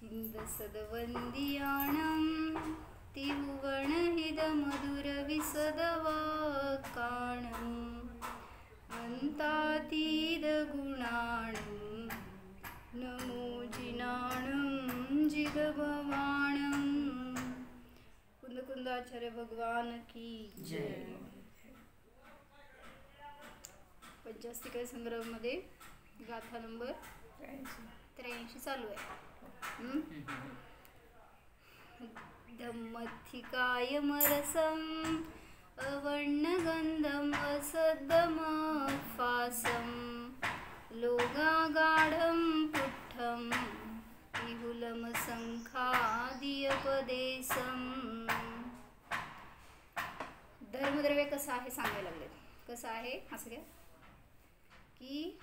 इंदसदवंदियाणं तिरुवणहिदमधुरविसदवाक्काणम् अन्तातीतगुणाणं नमो जिनाणं जिगभवाणं। कुंदकुंदाचार्य भगवान की जय। पंचास्तिका संग्रह मध्ये गाथा नंबर 83 चालू आहे। धम्मथिकायमरसं अवर्णगंधं असद्दमफासं लोगागाढं पुट्ठं विहुलमसंखादियपदेशं। धर्मद्रव्य कसं आहे सांगायला लागले। कसं आहे असं घ्या की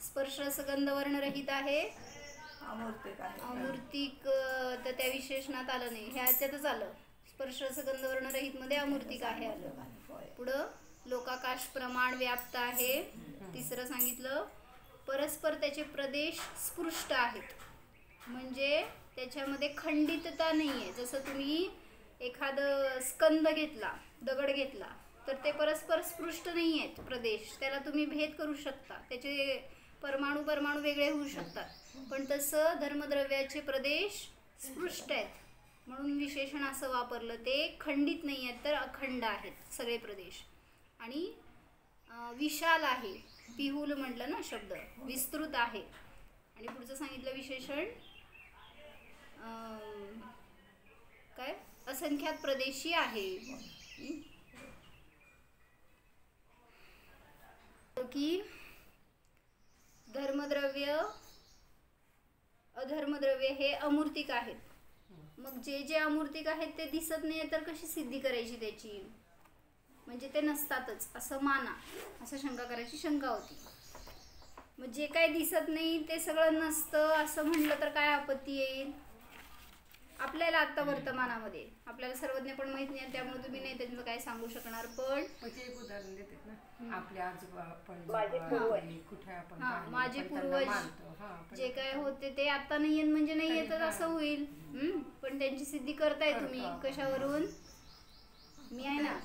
स्पर्श रसगंध वर्णरहित आहे, अमूर्तिक तर त्या विशेषणात आलं नाही, ह्याच्यातच आलं। स्पर्श रसगंध वर्णरहित मध्ये अमूर्तिक आहे आलं। पुढं लोकाकाश प्रमाण व्याप्त आहे। तिसरं सांगितलं परस्पर त्याचे प्रदेश स्पृष्ट आहेत, म्हणजे त्याच्यामध्ये खंडितता नाही आहे। जसं तुम्ही एखादं स्कंद घेतला, दगड घेतला, तर ते परस्पर स्पृष्ट नाही आहेत प्रदेश, त्याला तुम्ही भेद करू शकता, त्याचे परमाणू वेगळे होऊ शकतात। पण तसं धर्मद्रव्याचे प्रदेश स्पृष्ट आहेत म्हणून विशेषण असं वापरलं। ते खंडित नाही आहेत तर अखंड आहेत सगळे प्रदेश। आणि विशाल आहे, पिहुल म्हटलं ना शब्द, विस्तृत आहे। आणि पुढचं सांगितलं विशेषण काय असंख्यात प्रदेशी आहे की धर्मद्रव्य अधर्मद्रव्य हे अमूर्तिक आहेत। मग जे अमूर्तिक आहेत ते दिसत नाही तर कशी सिद्धी करायची त्याची, म्हणजे ते नसतातच असं माना, असं शंका करायची शंका होती। मग जे काय दिसत नाही ते सगळं नसतं असं म्हटलं तर काय आपत्ती येईल आपल्याला। आता वर्तमानामध्ये आपल्याला सर्वज्ञ पण माहित नाही, त्यामुळे तुम्ही नाही त्यांचं काय सांगू शकणार। पण एक उदाहरण देतात ना, आपल्या आजोबा पण माझे पूर्वज जे काय होते ते आता नाही येत म्हणजे नाही येतच असं होईल। पण त्यांची सिद्धी करताय तुम्ही कशावरून? मी आहे ना,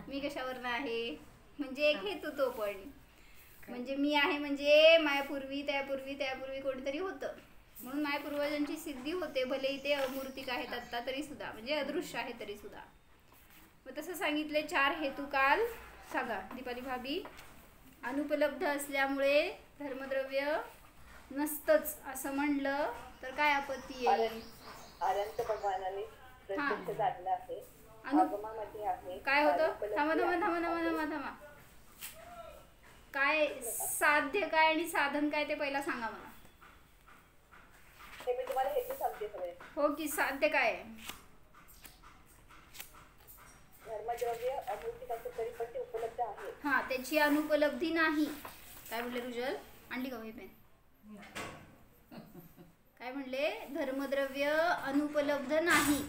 मी कशावरून आहे म्हणजे एक हेतू तो पण, म्हणजे मी आहे म्हणजे मायापूर्वी त्यापूर्वी कोणीतरी होतं म्हणून माझ्या पूर्वजांची सिद्धी होते, भले ते अमूर्तिक आहेत आता तरी सुद्धा, म्हणजे अदृश्य आहे तरी सुद्धा। मग तसं सांगितले 4 हेतू काल सांगा दीपाली भाभी। अनुपलब्ध असल्यामुळे धर्मद्रव्य नसतंच असं म्हणलं तर काय आपत्ती येईल? अनंत भगवानाने प्रत्यक्ष साधलं आहे, आगमामध्ये आहे। काय होतं? थांबा काय साध्य काय आणि साधन काय ते पहिला सांगा मला। हे मी तुम्हाला हेतू सांगते सगळे। हो की साध्य काय आहे? धर्मद्रव्य अमूर्तिक असं तरी पण ते उपलब्ध आहे। हा, त्याची अनुपलब्धी नाही। काय म्हणले रुजल? आणली का पेन? काय म्हणले? धर्मद्रव्य अनुपलब्ध नाही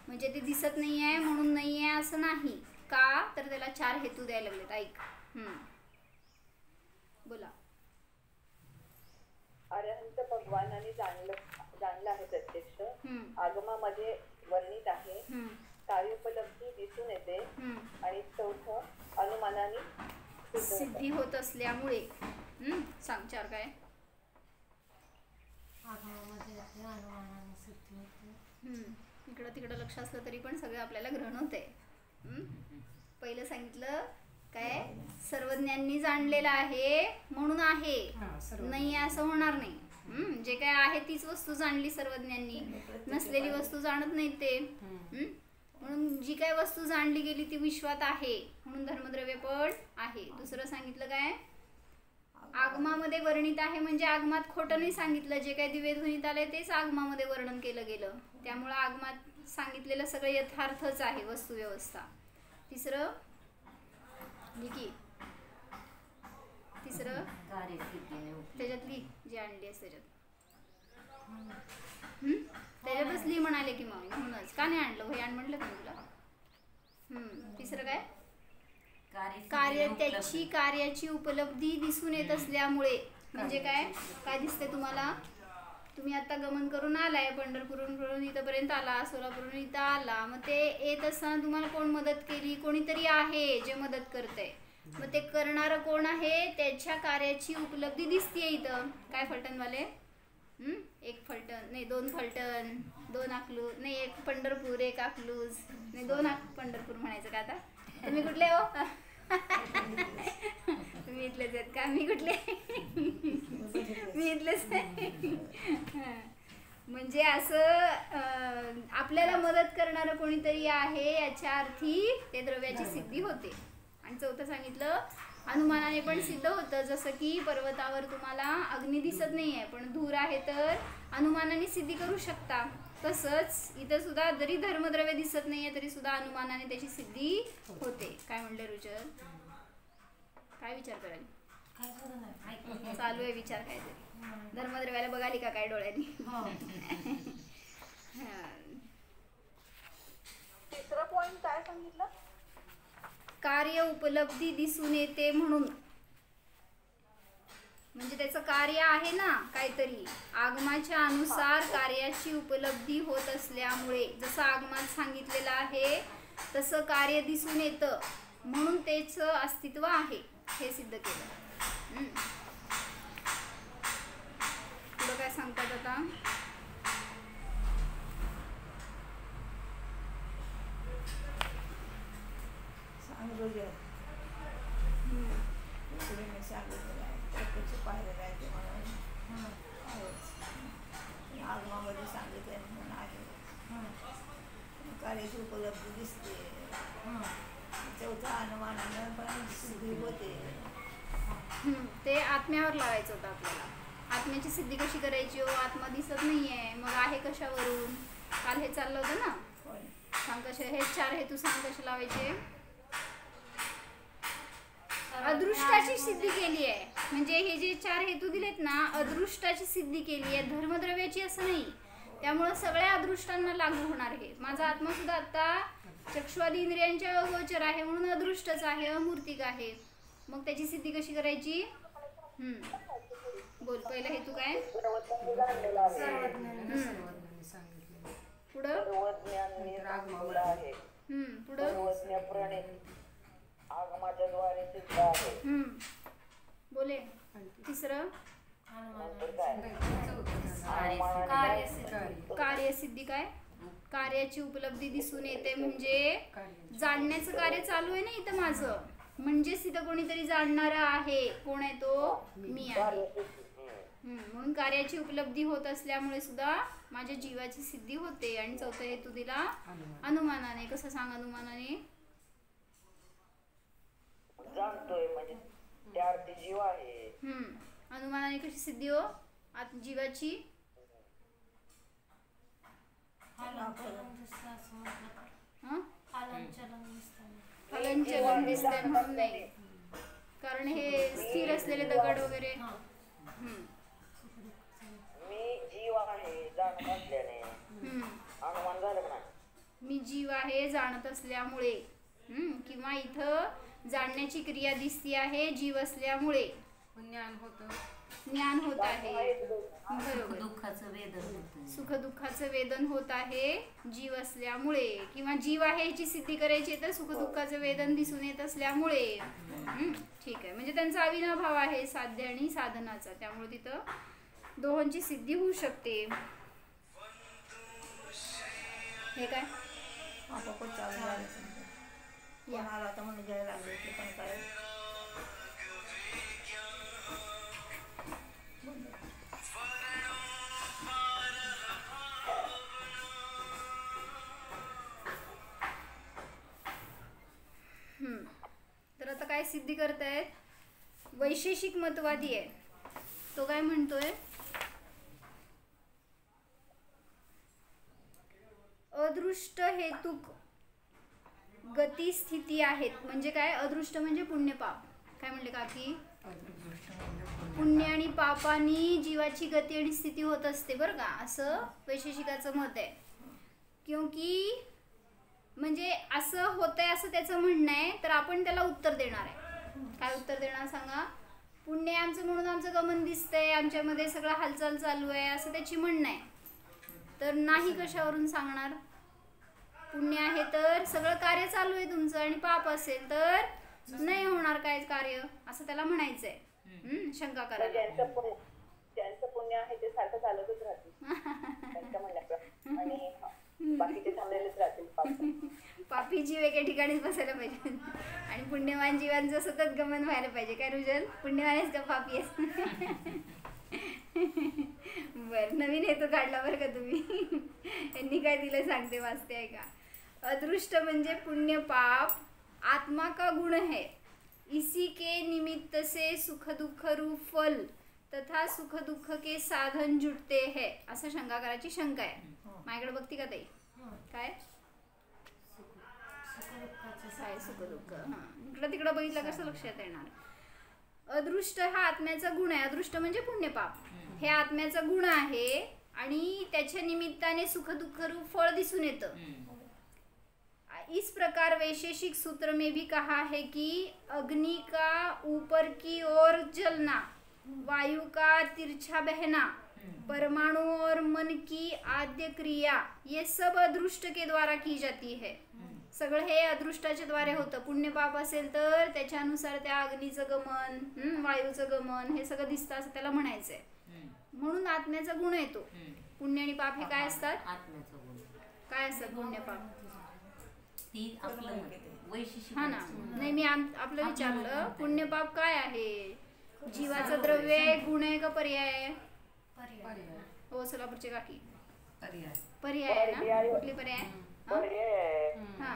म्हणजे ते दिसत नाही आहे म्हणून नाही आहे असं नाही। का तर त्याला 4 हेतू द्यायला लागलेत। ऐक बोला। अरहंत भगवानाने जाणलं आहे प्रत्यक्ष, आगमामध्ये वर्णित आहे, कार्योपलब्धी दिसून येते, आणि चौथं अनुमानाने सिद्धी होत असल्यामुळे। सांग 4 काय? इकडं तिकडं लक्ष असलं तरी पण सगळं आपल्याला ग्रहण होतंय। पहिलं सांगितलं काय सर्वज्ञांनी जाणलेलं आहे म्हणून आहे, नाही असं होणार नाही। जे काय आहे तीच वस्तू जाणली सर्वज्ञांनी, नसलेली वस्तू जाणत नाहीत ते। म्हणून जी काय वस्तू जाणली गेली ती विश्वात आहे म्हणून धर्मद्रव्य पण आहे। दुसरं सांगितलं काय आगमामध्ये वर्णित आहे, म्हणजे आगमात खोटं नाही सांगितलं। जे काही दिव्यध्वनीत आलंय तेच आगमामध्ये वर्णन केलं गेलं, त्यामुळे आगमात सांगितलेलं सगळं यथार्थच आहे वस्तू व्यवस्था। तिसरं त्याच्यातली जी आणली आहे त्याच्यातच ली म्हणाले की मग म्हणूनच का नाही आणलं? हे आण म्हटलं का तुला? तिसरं काय त्याची कार्याची उपलब्धी दिसून येत असल्यामुळे, म्हणजे काय दिसते तुम्हाला? तुम्ही आता गमन करून आलाय, पंढरपूरहून इथपर्यंत आला, सोलापूरहून इथं आला, मग ते येत असताना तुम्हाला कोण मदत केली? कोणीतरी आहे जे मदत करतंय. मग ते करणारं कोण आहे? त्याच्या कार्याची उपलब्धी दिसतीये इथं. काय फलटणवाले? एक फलटण नाही, 2 फलटण, 2 अकलूज नाही, 1 पंढरपूर 1 अकलूज नाही, 2 पंढरपूर म्हणायचं का आता? तुम्ही कुठले हो? तुम्ही इथलेच आहेत का? मी कुठले? मी इथलेच आहे. म्हणजे असं आपल्याला मदत करणारं कोणीतरी आहे याच्या अर्थी ते द्रव्याची सिद्धी होते. आणि चौथं सांगितलं अनुमानाने पण सिद्ध होतं. जसं की पर्वतावर तुम्हाला अग्नी दिसत नाही आहे पण धूर आहे, तर अनुमानाने सिद्धी करू शकता. तसंच इथं सुद्धा जरी धर्मद्रव्य दिसत नाहीये तरी सुद्धा अनुमानाने त्याची सिद्धी होते. काय म्हणलं रुचर? काय विचार कराल? चालू आहे विचार काहीतरी. धर्मद्रव्याला बघाली का काय डोळ्यांनी? तिसरा पॉइंट काय सांगितलं? कार्य उपलब्धी दिसून येते म्हणून, म्हणजे त्याचं कार्य आहे ना काहीतरी, आगमाच्या अनुसार कार्याची उपलब्धी होत असल्यामुळे, जसं आगमात सांगितलेलं आहे तसं कार्य दिसून येतं म्हणून त्याचं अस्तित्व आहे हे सिद्ध केलं. पुढं काय सांगतात आता? आगमामध्ये सांगितलं म्हणून आहे कार्याची उपलब्धी दिसते. चौथा अनुमानानं पण सिद्धी होते. ते आत्म्यावर लावायचं होतं आपल्याला. आत्म्याची सिद्धी कशी करायची? हो, आत्मा दिसत नाहीये, मग आहे कशावरून? काल हे चाललं होतं ना, सांग कसे हे 4 हेतू सांग कसे लावायचे. अदृष्टाची सिद्धी केली आहे, म्हणजे हे जे 4 हेतू दिलेत ना, अदृष्टाची सिद्धी केली आहे, धर्मद्रव्याची असं नाही. त्यामुळं सगळ्या अदृष्टांना लागू होणार हे. माझा आत्मा सुद्धा आता चक्षुआदी इंद्रियांच्या अगोचर आहे म्हणून अदृष्टच आहे, अमूर्तिक आहे. मग त्याची सिद्धी कशी करायची? बोल, पहिला हेतू काय? पुढं पुढं बोले. तिसरं कार्यसिद्धी. काय? कार्याची उपलब्धी दिसून येते म्हणजे जाणण्याचं कार्य चालू आहे ना इथं माझं, म्हणजेच तिथं कोणीतरी जाणणारा आहे. कोण आहे तो? मी आहे. म्हणून कार्याची उपलब्धी होत असल्यामुळे सुद्धा माझ्या जीवाची सिद्धी होते. आणि चौथा हेतू दिला अनुमानाने. कसं सांग? अनुमानाने जाणतोय म्हणजे त्या अर्थी जीव आहे. अनुमानाने कशी सिद्धी हो जीवाची? हलनचलन दिसतंय म्हणून नाही, कारण हे स्थिर असलेले दगड वगैरे. मी जीव आहे जाणत असल्याने अनुमान झालं का? मी जीव आहे जाणत असल्यामुळे, किंवा इथं जाणण्याची क्रिया दिसती आहे जीव असल्यामुळे. ज्ञान होत आहे. बरोबर. सुख दुःखाचं वेदन होत आहे जीव असल्यामुळे, किंवा जीव आहे ह्याची सिद्धी करायची तर सुख दुःखाचं वेदन दिसून येत असल्यामुळे. ठीक आहे, म्हणजे त्यांचा अविनाभाव आहे साध्य आणि साधनाचा, त्यामुळे तिथं दोहोंची सिद्धी होऊ शकते. हे काय आपोआपच चालू झालं. कोणाला आता म्हणून घ्यायला लागले ते पण काय तर आता काय सिद्धी करतायत? वैशेषिक मतवादी आहे तो. काय म्हणतोय? अदृष्ट हेतुक गती स्थिती आहेत. म्हणजे काय? अदृष्ट म्हणजे पुण्य पाप. काय म्हणले काकी? पुण्य आणि पापानी जीवाची गती आणि स्थिती होत असते बरं का, असं वैशेषिकाचं मत आहे. क्योंकि म्हणजे असं होतंय असं त्याचं म्हणणं आहे, तर आपण त्याला उत्तर देणार आहे. काय उत्तर देणार सांगा? पुण्य आहे आमचं म्हणून आमचं गमन दिसतंय, आमच्यामध्ये सगळं हालचाल चालू आहे असं त्याची म्हणणं आहे. तर नाही कशावरून सांगणार? पुण्य आहे तर सगळं कार्य चालू आहे तुमचं, आणि पाप असेल तर नाही होणार काय कार्य, असं त्याला म्हणायचंय. शंका तर करायला. ज्यांचं पुण्य आहे ते सारखं चालतच राहतील त्यांच्या म्हणण्याप्रमाणे, आणि बाकीचे थांबलेलेच राहतील पावसात. पापी जीव एके ठिकाणीच बसायला पाहिजे, आणि पुण्यवान जीवांचं सतत गमन व्हायला पाहिजे. काय रुजल, पुण्यवान आहेस का पापी आहेस? बर, नवीन हेतू काढला बरं का तुम्ही. यांनी काय दिलं सांगते, वाचते आहे का. अदृष्ट म्हणजे पुण्य पाप आत्मा का गुण है, इसी के निमित्त से सुख दुःख रूप फल तथा सुख दुःख के साधन जुटते है, असं शंकाकाराची शंका आहे. माझ्याकडे बघती का ताई? काय काय सुख दुःख? हा, इकडं तिकडं बघितलं कसं लक्षात येणार. अदृष्ट हा आत्म्याचा गुण आहे. अदृष्ट म्हणजे पुण्यपाप हे आत्म्याचा गुण आहे, आणि त्याच्या निमित्ताने सुख दुःख रूप फळ दिसून येतं. इस प्रकार वैशेषिक सूत्र में भी कहा है कि अग्नि का ऊपर की ओर जलना, वायु का तिरछा बहना, परमाणु और मन की आद्य क्रिया ये सब अदृष्ट के द्वारा की जाती है. सगळं हे अदृष्टाच्या द्वारे होतं. पुण्यपाप असेल तर त्याच्यानुसार त्या अग्नीचं गमन, वायूचं गमन हे सगळं दिसतं असं त्याला म्हणायचंय. म्हणून आत्म्याचा गुण येतो. पुण्य आणि पाप हे काय असतात? आत्म्याचा गुण काय असतात पुण्यपाप? ती आपलं वैशिष्ट्य. हा ना, नाही मी आपलं विचारलं, पुण्यपाप काय आहे? जीवाचं द्रव्य आहे, गुण आहे का पर्याय आहे? हो, सोलापूरचे काकी पर्याय आहे ना. कुठली पर्याय? हा,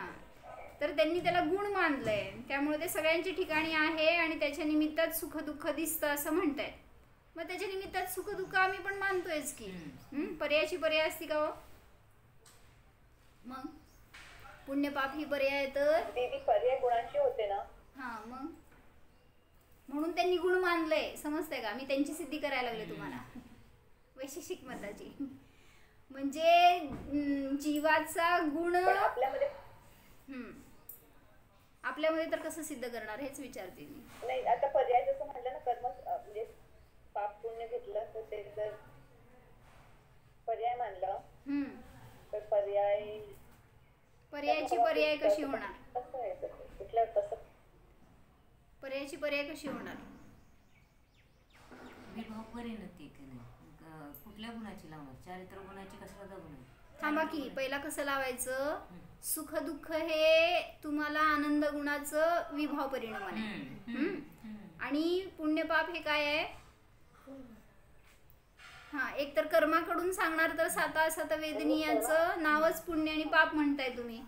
तर त्यांनी त्याला गुण मानलंय, त्यामुळे ते सगळ्यांच्या ठिकाणी आहे, आणि त्याच्या निमित्तात सुख दुःख दिसतं असं म्हणतायत. मग त्याच्या निमित्तात सुख दुःख आम्ही पण मानतोयच की. पर्यायाची पर्याय असती का हो? मग पुण्यपाप ही पर्याय तर पर्याय गुणांची होते ना. हा, मग म्हणून त्यांनी गुण मानलंय, समजतंय का? मी त्यांची सिद्धी करायला लागले तुम्हाला वैशेषिक मताची. म्हणजे जीवाचा गुण आपल्यामध्ये तर कसं सिद्ध करणार हेच विचारते मी. नाही, आता पर्याय जसं म्हटलं ना, कर्म म्हणजे पाप पुण्य घेतलं तर ते जर पर्याय मानलं तर पर्यायाची पर्याय कशी होणार? कसं आहे कुठल्या कसं पर्यायाची पर्याय कशी होणार? विभाव परिणती कुठल्या गुणाची लावणार? चारित्र गुणाची कशाला दाबणार? थांबा की, पहिला कसं लावायचं? सुख दुःख हे तुम्हाला आनंद गुणाचं विभाव परिणाम आहे. आणि पुण्यपाप हे काय आहे? हा, एक तर कर्माकडून सांगणार तर साता सत वेदनीयाचं नावच पुण्य आणि पाप म्हणताय तुम्ही,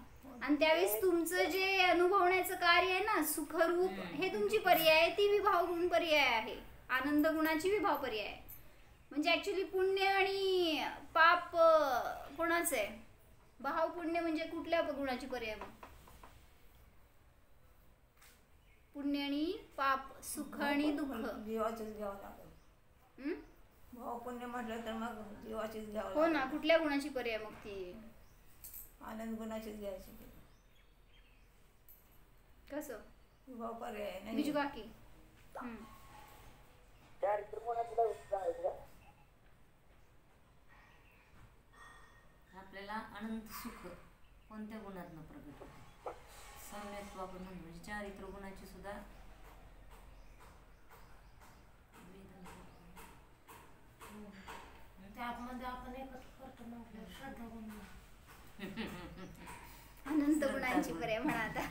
आणि त्यावेळेस तुमचं जे अनुभवण्याचं कार्य आहे ना, सुखरूप, हे तुमची पर्याय आहे, ती विभाव गुण पर्याय आहे, आनंद गुणाची विभाव पर्याय आहे. म्हणजे ऍक्च्युली पुण्य आणि पाप कोणाचं आहे? भाव पुण्य म्हणजे कुठल्या गुणाची पर्याय? मग पुण्य आणि पाप, सुख आणि दुःख जीवाचीच घ्यावं लागेल. भाव पुण्य म्हटलं तर मग जीवाचीच घ्यावं हो ना. कुठल्या गुणाची पर्याय मग ती? आनंद गुणाचीच घ्यायची. कसं भाव पर्याय नाही. बिजू काकी चारित्र गुणातला सांगायचं का? आपल्याला आनंद सुख कोणत्या गुणातनं प्रगट होतं? सम्यक्त्व आपण म्हणतो, म्हणजे चारित्र गुणाची सुद्धा त्यामध्ये आपण एकत्र करतो म्हटलं श्रद्धा गुण. अनंत गुणांची पर्याय म्हणा आता.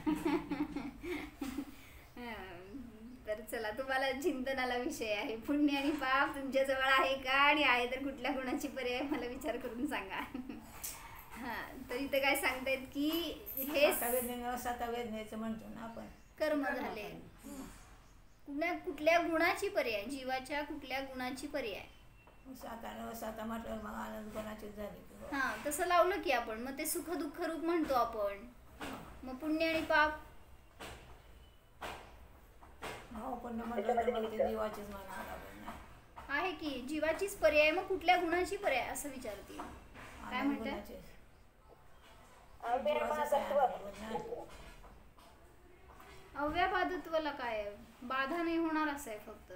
तर चला, तुम्हाला चिंतनाला विषय आहे. पुण्य आणि पाप तुमच्या जवळ आहे का, आणि आहे तर कुठल्या गुणाची पर्याय मला विचार करून सांगा. हा, तर इथे काय सांगतायत की हे साता वेदनेचं म्हणतो ना आपण, कर्म झाले. कुठल्या गुणाची पर्याय? जीवाच्या कुठल्या गुणाची पर्याय? साता म्हटलं मग आनंद गुणाचीच झाली. हा, तसं लावलं की आपण, मग ते सुख दुःख रूप म्हणतो आपण. मग पुण्य आणि पाप भाव पुण्य म्हटलं तर मग ते जीवाचीच म्हणावं लागेल. आहे की जीवाचीच पर्याय. मग कुठल्या गुणाची पर्याय असं विचारते. काय म्हणते? अव्याबाधत्वाला काय? बाधा नाही होणार असं आहे फक्त.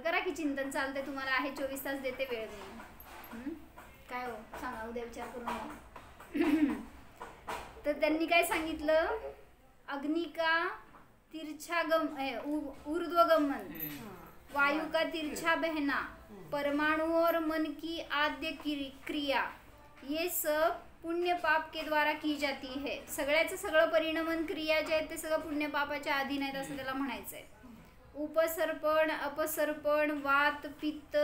करा की चिंतन. चालतंय तुम्हाला आहे 24 तास देते वेळ मी. काय हो सांगा उद्या विचार करून. तर त्यांनी काय सांगितलं अग्निका तिरछागम ऊर्ध्वगमन वायु का तिरछा बहना परमाणु और मन की आद्य क्रिया ये सब पुण्य पाप के द्वारा की जाती है. सगळ्याचं सगळं परिणमन क्रिया जे आहेत ते सगळं पुण्य पापाच्या अधीन आहेत असं त्याला म्हणायचंय. उपसर्पण अपसर्पण वात पित्त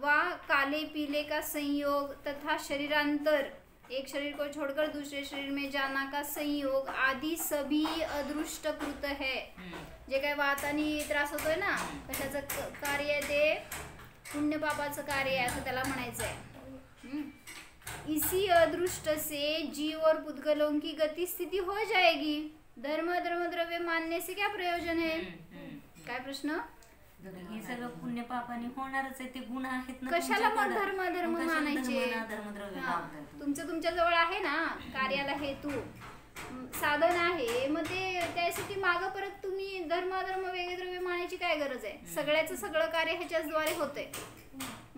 वा काले पीले का संयोग तथा शरीरांतर एक शरीर को छोड़कर दूसरे शरीर में जाना का संयोग आदि सभी अदृष्ट कृत है. जे काय वातानी त्रास होतोय ना कशाचं कार्य आहे ते पुण्य पापाचं कार्य आहे असं त्याला म्हणायचंय. इसी अदृष्ट से जीव और पुद्गलों की गति स्थिति हो जाएगी. धर्म द्रव्य मानने से क्या प्रयोजन है. काय प्रश्न. हे सगळं पुण्य पापाने होणारच आहे. ते गुण आहेत ना कशाला मग तुमच्याकडं. धर्म मग कशाला मानायचे. धर्मद्रव्य हा, लावताय. तुमचं तुमच्या जवळ आहे ना कार्याला हेतू साधन आहे मग ते त्यासाठी मागं परत तुम्ही धर्म वेगळे द्रव्य मानायची काय गरज आहे. सगळ्याचं सगळं कार्य ह्याच्याच द्वारे होतंय.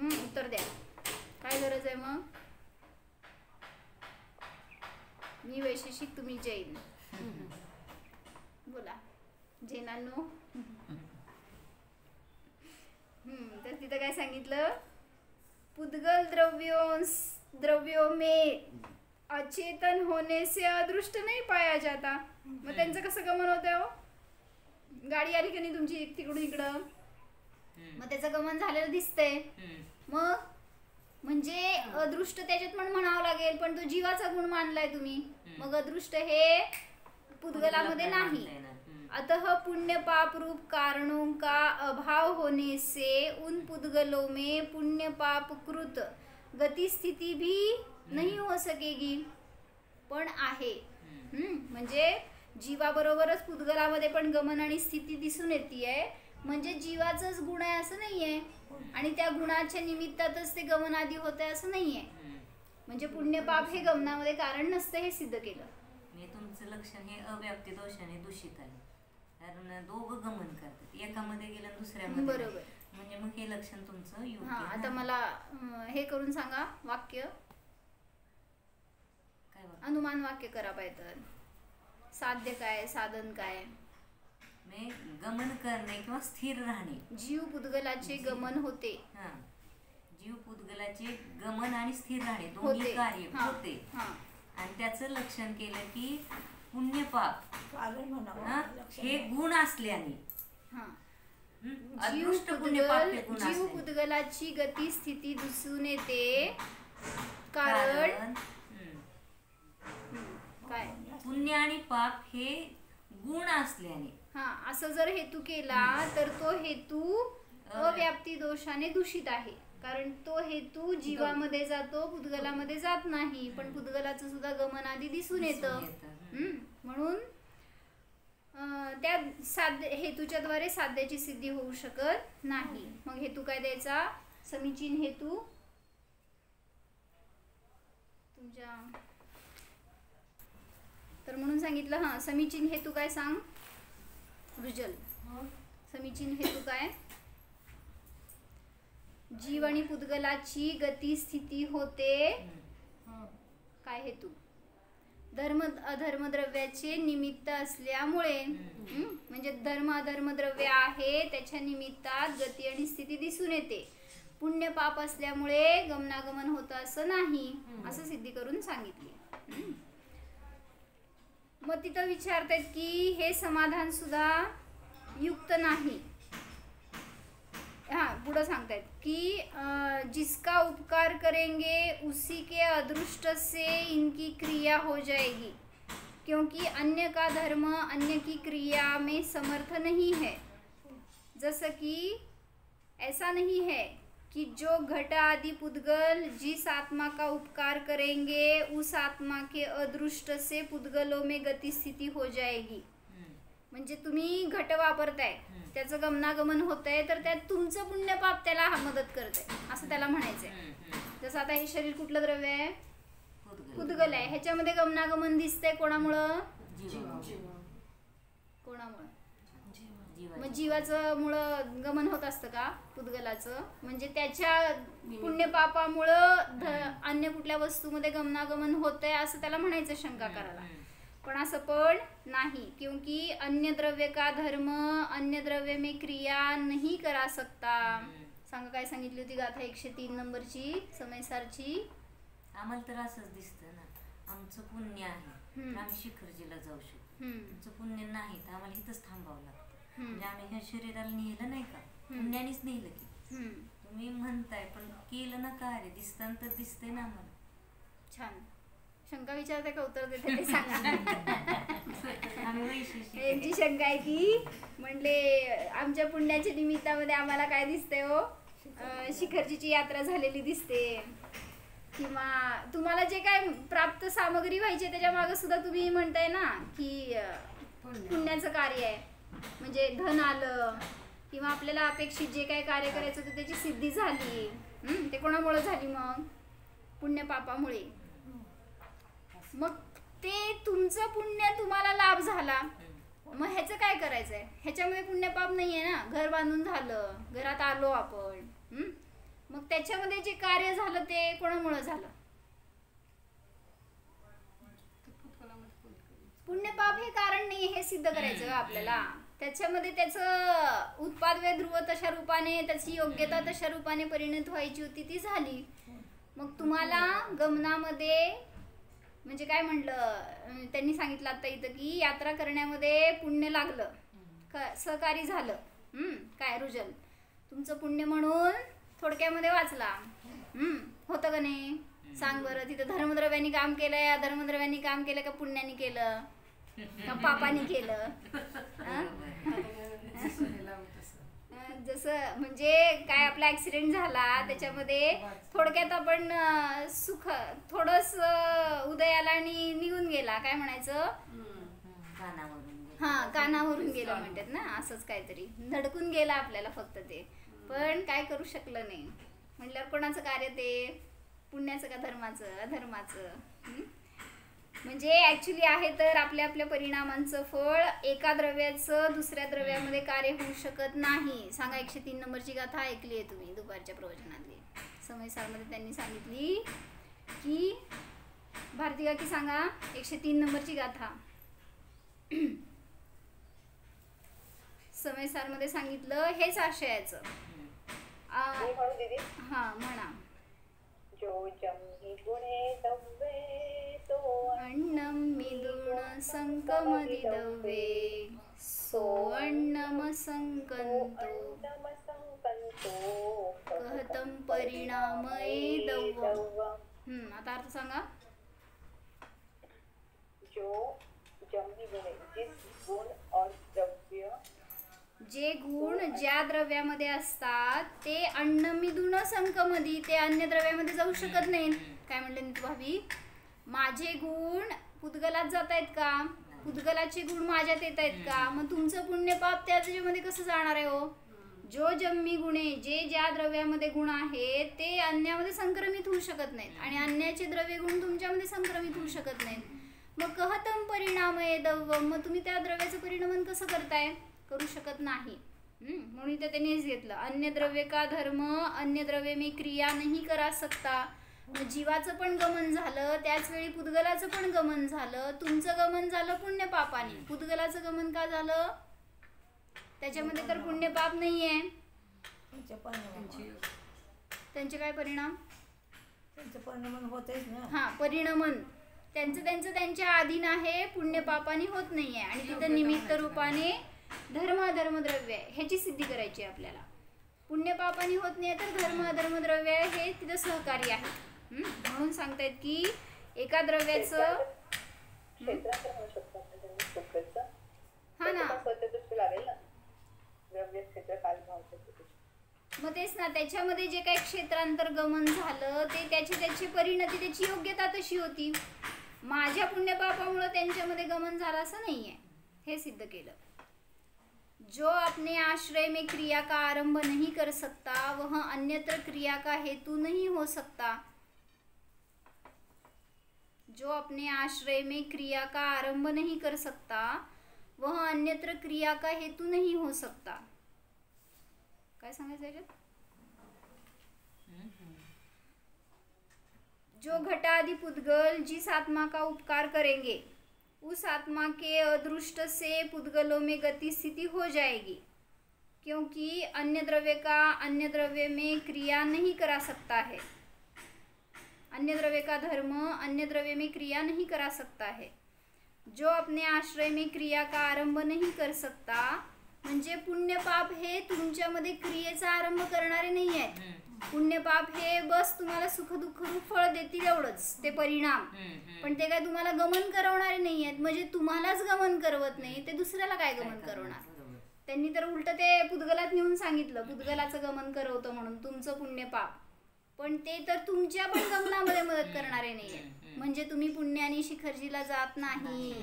उत्तर द्या काय गरज आहे मग. मी वैशेषिक तुम्ही जैन. बोला जैनांनो. तर तिथं काय सांगितलं पुद्गल द्रव्यों में अचेतन होने से अदृष्ट नहीं पाया जाता. मग त्यांचं कसं गमन होतं हो. गाडी आली की नाही तुमची तिकडून इकडं मग त्याचं गमन झालेलं दिसतंय. मग म्हणजे अदृष्ट त्याच्यात पण म्हणावं लागेल पण तो जीवाचा गुण मानलाय तुम्ही. मग अदृष्ट हे पुद्गलामध्ये नाही. अतः पुण्य पाप रूप कारणों का अभाव होने से उन पुद्गलों में पुण्य पाप कृत गति स्थिति भी नहीं हो सकेगी. पण आहे म्हणजे जीवाबरोबरच पुद्गलामध्ये पण गमन आणि स्थिती दिसून येते. म्हणजे जीवाचाच गुण आहे असं नाहीये आणि त्या गुणाच्या निमित्तातच ते गमन आदी होते असं नाहीये. म्हणजे पुण्य पाप हे गमनामध्ये कारण नसतं हे सिद्ध केलं. तुमचं लक्षण हे अव्याप्ती दोषाने दूषित आहे. कारण दोघं गमन करतात एकामध्ये गेलं दुसऱ्यामध्ये. बरोबर. म्हणजे मग हे लक्षण तुमचं योग्य. आता मला हे करून सांगा वाक्य. काय अनुमान वाक्य करा पाहिजे. साध्य काय साधन काय. गमन करणे किंवा स्थिर राहणे. जीव पुद्गलाचे गमन होते. जीव पुद्गलाचे गमन आणि स्थिर राहणे दोन्ही कार्य होते. आणि त्याचं लक्षण केलं की पुण्य पाप हे गुण असल्याने जीव पुद्गलाची गती स्थिती दिसून येते. कारण काय पुण्य आणि पाप हे गुण असल्याने. असं जर हेतू केला तर तो हेतू अव्याप्ती दोषाने दूषित आहे. कारण तो हेतू जीवामध्ये जातो पुद्गलामध्ये जात नाही. पण पुद्गलाचं सुद्धा गमन आधी दिसून येतं. म्हणून त्या साध्य हेतूच्या द्वारे साध्याची सिद्धी होऊ शकत नाही. मग हेतू काय द्यायचा समीचीन हेतू. तुमच्या तर म्हणून सांगितलं समीचीन हेतू काय सांग रुजल. समीचीन हेतू काय. जीव आणि पुद्गलाची गती स्थिती होते. काय हेतू धर्म अधर्म द्रव्याचे निमित्त असल्यामुळे. म्हणजे धर्म अधर्म द्रव्य आहे त्याच्या निमित्तात गती आणि स्थिती दिसून येते. पुण्य पाप असल्यामुळे गमनागमन होतं असं नाही असं सिद्धी करून सांगितले. मग तिथं विचारतात की हे समाधान सुद्धा युक्त नाही. पुढे सांगतात की जिसका उपकार करेंगे उसी के अदृष्ट से इनकी क्रिया हो जाएगी क्योंकि अन्य का धर्म अन्य की क्रिया में समर्थ नहीं है. जैसा कि ऐसा नहीं है कि जो घट आदि पुद्गल जिस आत्मा का उपकार करेंगे उस आत्मा के अदृष्ट से पुद्गलों में गति स्थिति हो जाएगी. म्हणजे तुम्ही घट वापरताय त्याचं गमनागमन होतंय तर त्यात तुमचं पुण्य पाप त्याला मदत करतंय असं त्याला म्हणायचंय. जसं आता हे शरीर कुठलं द्रव्य आहे पुद्गल आहे. ह्याच्यामध्ये गमनागमन दिसतंय कोणामुळं कोणामुळं मग जीवाचं मुळं गमन होत असतं का पुद्गलाचं? म्हणजे त्याच्या पुण्यपापामुळं अन्य कुठल्या वस्तूमध्ये गमनागमन होतंय असं त्याला म्हणायचं शंका करायला. पण असं पण नाही, क्योंकि अन्य द्रव्य का धर्म अन्य द्रव्य में क्रिया नहीं करा सकता. सांगा काय सांगितली होती गाथा 103 नंबरची समयसारची? आम्हाला तर असंच दिसतं ना, आमचं पुण्य आहे तर आम्ही शिखरजीला जाऊ शकतो, आमचं पुण्य नाही तर आम्हाला इथंच थांबावं लागतं. म्हणजे आम्ही ह्या शरीराला नेलं नाही का, पुण्यानेच नेलं की. तुम्ही म्हणताय पण केलं ना कार्य, दिसताना तर दिसतंय ना आम्हाला. छान. शंका विचारते का उत्तर देते ते सांगा. यांची शंका आहे की म्हणले आमच्या पुण्याच्या निमित्तामध्ये आम्हाला काय दिसतंय हो, शिखरजीची यात्रा झालेली दिसते, किंवा तुम्हाला जे काय प्राप्त सामग्री व्हायची त्याच्या मागे सुद्धा तुम्ही म्हणताय ना की पुण्याचं कार्य आहे, म्हणजे धन आलं किंवा आपल्याला अपेक्षित जे काय कार्य करायचं होतं त्याची सिद्धी झाली. ते कोणामुळे झाली? मग पुण्य पापामुळे. मग ते तुमचं पुण्य तुम्हाला लाभ झाला, मग ह्याचं काय करायचंय? ह्याच्यामध्ये पुण्य पाप नाहीये ना. घर बांधून झालं, घरात आलो आपण, मग त्याच्यामध्ये जे कार्य झालं ते कोणामुळे झालं? पुण्य पाप हे कारण नाही हे सिद्ध करायचं आपल्याला. त्याच्यामध्ये त्याचं उत्पादवे ध्रुव तशा रूपाने, त्याची योग्यता तशा रूपाने परिणत व्हायची होती, ती झाली. मग तुम्हाला गमनामध्ये म्हणजे काय म्हटलं त्यांनी सांगितलं आता इथं की यात्रा करण्यामध्ये पुण्य लागलं, सहकारी झालं. काय रुजल तुमचं पुण्य म्हणून थोडक्यामध्ये वाचला. होतं का नाही? सांग बरं. तिथं धर्मद्रव्यांनी काम केलंय, अधर्मद्रव्यांनी काम केलं का पुण्याने केलं का पापाने केलं? जसं म्हणजे काय आपला ऍक्सिडेंट झाला त्याच्यामध्ये थोडक्यात आपण सुख थोडस उदयाला आणि निघून गेला, काय म्हणायचं, कानावरून गेलं म्हणतात ना, असंच काहीतरी धडकून गेला आपल्याला फक्त ते, पण काय करू शकलं नाही. म्हटल्यावर कोणाचं कार्य ते? पुण्याचं का धर्माचं? अधर्माचं. म्हणजे ऍक्च्युली आहे तर आपल्या आपल्या परिणामांचं फळ एका द्रव्याचं दुसऱ्या द्रव्यामध्ये कार्य होऊ शकत नाही. सांगा 103 नंबरची गाथा ऐकली आहे तुम्ही दुपारच्या प्रवचनातली. समयसारमध्ये त्यांनी सांगितली की भारती का की सांगा 103 नंबरची गाथा. समयसारमध्ये सांगितलं हेच आशयाचं. हा म्हणा. जो जम्ही गुणे दव्वे तो अन्नम मिदुण संकमदिदव्ये सो अन्नम संकंतो कहतं परिणामये दव्वम्. आता अर्थ सांगा. जो जम्ही गुणे, जिस गुण और द्रव्य, जे गुण ज्या द्रव्यामध्ये असतात ते अन्नमिदुण संकमदी, ते अन्य द्रव्यामध्ये जाऊ शकत नाहीत. काय म्हणले भाभी? माझे गुण पुद्गलात जात आहेत का? पुद्गलाचे गुण माझ्यात येत आहेत का? मग तुमचं पुण्यपाप त्याच्यामध्ये कसं जाणार आहे हो? जो जम्मी गुणे, जे ज्या द्रव्यामध्ये गुण आहेत ते अन्यामध्ये संक्रमित होऊ शकत नाहीत आणि अन्याचे द्रव्य गुण तुमच्यामध्ये संक्रमित होऊ शकत नाहीत. मग कहतम परिणामये दव्वम, मग तुम्ही त्या द्रव्याचं परिणमन कसं करताय? करू शकत नाही. म्हणून तर त्यांनीच घेतलं अन्य द्रव्य का धर्म अन्य द्रव्य में क्रिया नाही करा सकता. जीवाचं पण गमन झालं, त्याच वेळी पुद्गलाचं पण गमन झालं. तुमचं गमन झालं पुण्य पापाने, पुद्गलाचं गमन का झालं? त्याच्यामध्ये तर पुण्य पाप नाहीये. त्यांचे काय परिणाम? त्यांचं परिणमन होतेच ना. हा, परिणमन त्यांचं त्यांच्या अधीन आहे, पुण्य पापाने होत नाहीये. आणि तिथं निमित्त रूपाने धर्म अधर्म द्रव्य ह्याची सिद्धी करायची आपल्याला. पुण्य पापाने होत नाही तर धर्म अधर्म द्रव्य हे तिथं सहकारी आहे. म्हणून सांगतायत की एका द्रव्याचं हा ना, मग तेच ना, त्याच्यामध्ये जे काही क्षेत्रांतर गमन झालं ते त्याची परिणती, त्याची योग्यता तशी होती. माझ्या पुण्यपापामुळे त्यांच्यामध्ये गमन झालं असं नाहीये, हे सिद्ध केलं. जो अपने आश्रय में क्रिया का आरंभ नहीं कर सकता वह अन्यत्र क्रिया का हेतु नहीं हो सकता. जो अपने आश्रय में क्रिया का आरंभ नहीं कर सकता वह अन्यत्र क्रिया का हेतु नहीं हो सकता. काय सांगायचं याच्यात? जो घटादि पुद्गल जिस आत्मा का उपकार करेंगे उस आत्मा के अदृष्ट से पुद्गलों में गति स्थिति हो जाएगी, क्योंकि अन्य द्रव्य का अन्य द्रव्य में क्रिया नहीं करा सकता है. अन्य द्रव्य का धर्म अन्य द्रव्य में क्रिया नहीं करा सकता है. जो अपने आश्रय में क्रिया का आरंभ नहीं कर सकता, म्हणजे पुण्य पाप हे तुमच्यामध्ये क्रियेचा आरंभ करणारे नाही आहेत. पुण्य पाप हे बस तुम्हाला सुख दुःख रूप फळ देतील एवढंच, ते परिणाम. पण ते काय तुम्हाला गमन करवणारे नाही आहेत. म्हणजे तुम्हालाच गमन करवत नाही, ते दुसऱ्याला काय गमन करवणार. त्यांनी तर उलट ते पुद्गलात नेऊन सांगितलं, पुद्गलाचं गमन करवतं म्हणून तुमचं पुण्य पाप. पण ते तर तुमच्या पण गमनामध्ये मदत करणारे नाहीये. म्हणजे तुम्ही पुण्याने शिखरजीला जात नाही.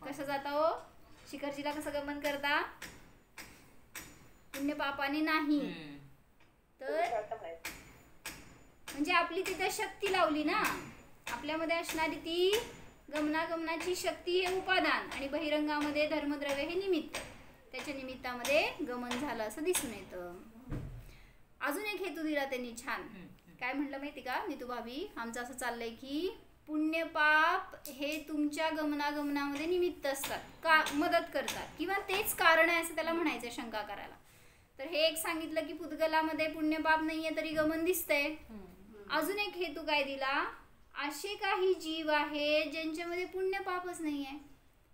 कसं जाता हो शिखरजीला? कसं गमन करता? पुण्य पापाने नाही. तर म्हणजे आपली तिथे शक्ती लावली ना, आपल्यामध्ये असणारी ती गमनागमनाची शक्ती हे उपादान, आणि बहिरंगामध्ये धर्मद्रव्य हे निमित्त. त्याच्या निमित्तामध्ये गमन झालं असं दिसून येतं. अजून एक हेतू दिला त्यांनी छान. काय म्हटलं माहिती का नीतू भाभी? आमचं असं चाललंय की पुण्य पाप हे तुमच्या गमनागमनामध्ये निमित्त असतात, का मदत करतात, किंवा तेच कारण आहे असं त्याला म्हणायचं शंका करायला. तर हे एक सांगितलं की पुद्गलामध्ये पुण्य पाप नाहीये तरी गमन दिसतंय. अजून एक हेतू काय दिला? असे काही जीव आहे ज्यांच्यामध्ये पुण्य पापच नाहीये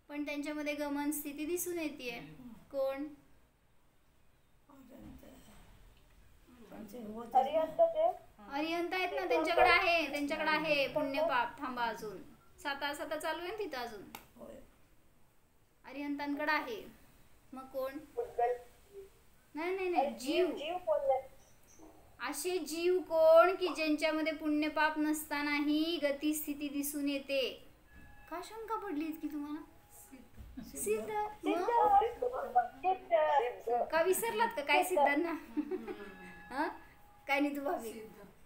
पण त्यांच्यामध्ये गमन स्थिती दिसून येते. कोण? अरिहंत आहेत ना, त्यांच्याकडे आहे पुण्य पाप. थांबा, अजून साता चालू आहे तिथं अजून अरिहंतांकडे आहे. मग कोण? नाही जीव. असे जीव कोण की ज्यांच्यामध्ये पुण्य पाप नसतानाही गती स्थिती दिसून येते. का शंका पडली की तुम्हाला? सिद्ध. का विसरलात का काय सिद्धांना? काय नाही तू भाभी?